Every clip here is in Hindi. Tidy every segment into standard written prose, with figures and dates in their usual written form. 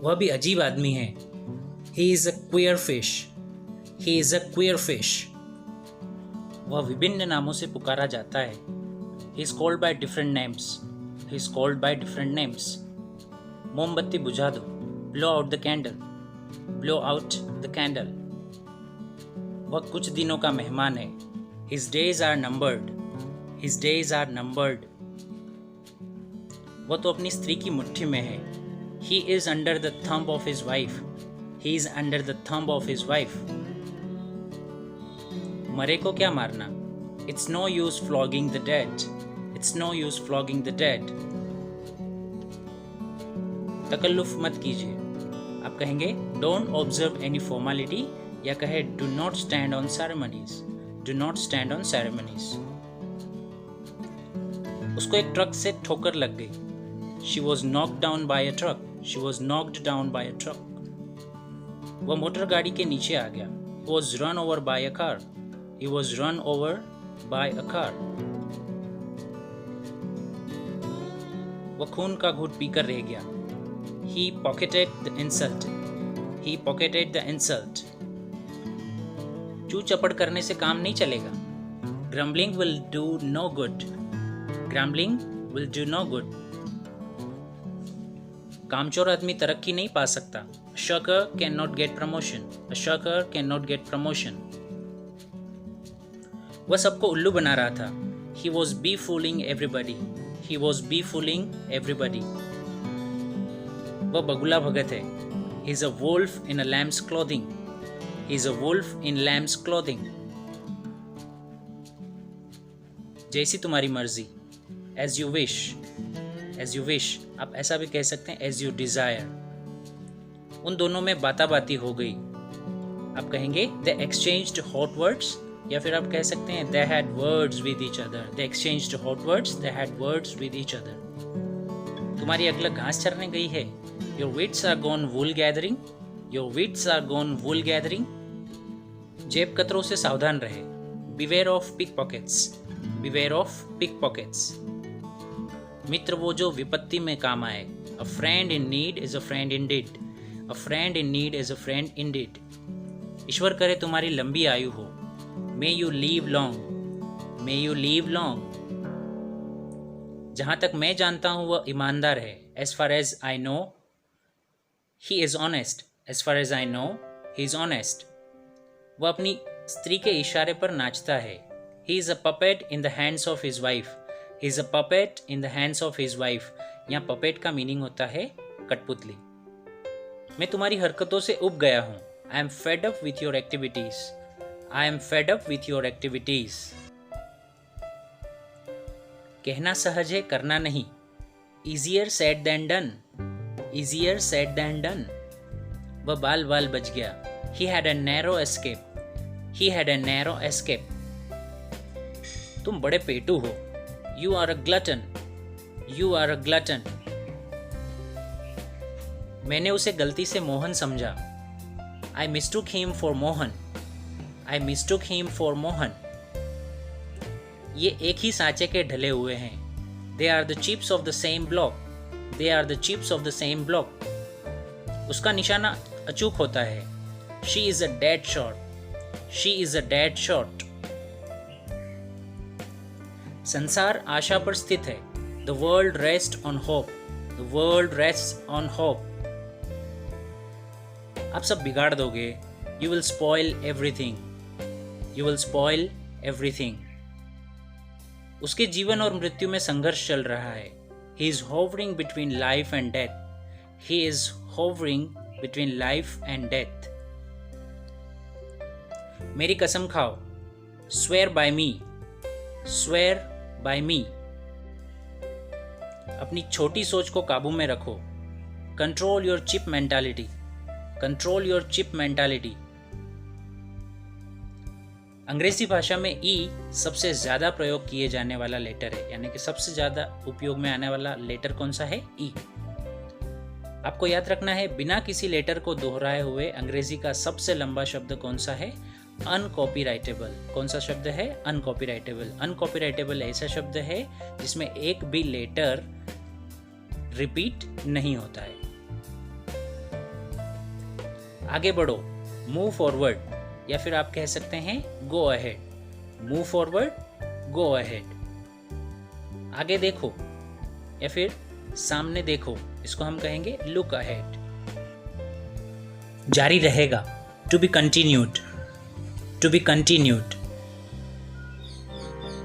वह भी अजीब आदमी है। He is a queer fish. He is a queer fish. वह विभिन्न नामों से पुकारा जाता है। He is called by different names. He is called by different names. मोमबत्ती बुझा दो। Blow out the candle. Blow out the candle. वह कुछ दिनों का मेहमान है। His days are numbered. His days are numbered. वह तो अपनी स्त्री की मुट्ठी में है। He is under the thumb of his wife. He is under the thumb of his wife. मरे को क्या मारना? It's no use flogging the dead. It's no use flogging the dead. तकल्लुफ मत कीजिए। आप कहेंगे डोंट ऑब्जर्व एनी फॉर्मेलिटी, या कहे do not stand on ceremonies. Do not stand on ceremonies. उसको एक ट्रक से ठोकर लग गई। She was knocked down by a truck. She was knocked down by a truck. वह मोटर गाड़ी के नीचे आ गया। He was run over by a car. He was run over by a car. वह खून का घूंट पीकर रह गया। He pocketed the insult. He pocketed the insult. चू चपड़ करने से काम नहीं चलेगा। Grumbling will do no good. Grumbling will do no good. कामचोर आदमी तरक्की नहीं पा सकता। A shirker cannot get promotion. A shirker cannot get promotion. वह सबको उल्लू बना रहा था। He was befooling everybody. He was befooling everybody. वह बगुला भगत है। He is a wolf in a lamb's clothing. He is a wolf in lamb's clothing. जैसी तुम्हारी मर्जी। As you wish. As you wish. आप ऐसा भी कह सकते हैं as you desire. उन दोनों में बाता-बाती हो गई। आप कहेंगे they exchanged hot words, या फिर आप कह सकते हैं they had words with each other. They exchanged hot words. They had words with each other. तुम्हारी अगला घास चरने गई है। Your wits are gone wool gathering. Your wits are gone wool gathering. जेब कतरों से सावधान रहे। Beware of pickpockets. Beware of pickpockets. मित्र वो जो विपत्ति में काम आए। A friend in need is a friend indeed. A friend in need is a friend indeed. ईश्वर करे तुम्हारी लंबी आयु हो। May you live long. May you live long. जहां तक मैं जानता हूं वह ईमानदार है। As far as I know, he is honest. As far as I know, he is honest. वह अपनी स्त्री के इशारे पर नाचता है। He is a puppet in the hands of his wife. He is a puppet in the hands of his wife. यहाँ puppet का मीनिंग होता है कठपुतली। मैं तुम्हारी हरकतों से उब गया हूँ। I am fed up with your activities. I am fed up with your activities. कहना सहज है, करना नहीं। Easier said than done. Easier said than done. वह बाल बाल बच गया। He had a narrow escape. He had a narrow escape. तुम बड़े पेटू हो। You are a glutton. You are a glutton. मैंने उसे गलती से मोहन समझा। I mistook him for Mohan. I mistook him for Mohan. ये एक ही सांचे के ढले हुए हैं। They are the chips of the same block. They are the chips of the same block. उसका निशाना अचूक होता है। She is a dead shot. She is a dead shot. संसार आशा पर स्थित है। The world rests on hope. The world rests on hope. आप सब बिगाड़ दोगे। You will spoil everything. You will spoil everything. उसके जीवन और मृत्यु में संघर्ष चल रहा है। He is hovering between life and death. He is hovering between life and death. मेरी कसम खाओ। Swear by me. Swear by me. अपनी छोटी सोच को काबू में रखो। Control your chip mentality. Control your chip mentality. अंग्रेजी भाषा में ई सबसे ज्यादा प्रयोग किए जाने वाला लेटर है, यानी कि सबसे ज्यादा उपयोग में आने वाला लेटर कौन सा है? ई। आपको याद रखना है, बिना किसी लेटर को दोहराए हुए अंग्रेजी का सबसे लंबा शब्द कौन सा है? अनकॉपीराइटेबल। कौन सा शब्द है? अनकॉपीराइटेबल। अनकॉपीराइटेबल ऐसा शब्द है जिसमें एक भी लेटर रिपीट नहीं होता है। आगे बढ़ो, मूव फॉरवर्ड, या फिर आप कह सकते हैं go ahead. Move forward, go ahead. आगे देखो या फिर सामने देखो, इसको हम कहेंगे लुक अहेड। जारी रहेगा, to be continued, to be continued.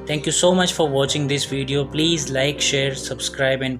Thank you so much for watching this video. Please like, share, subscribe and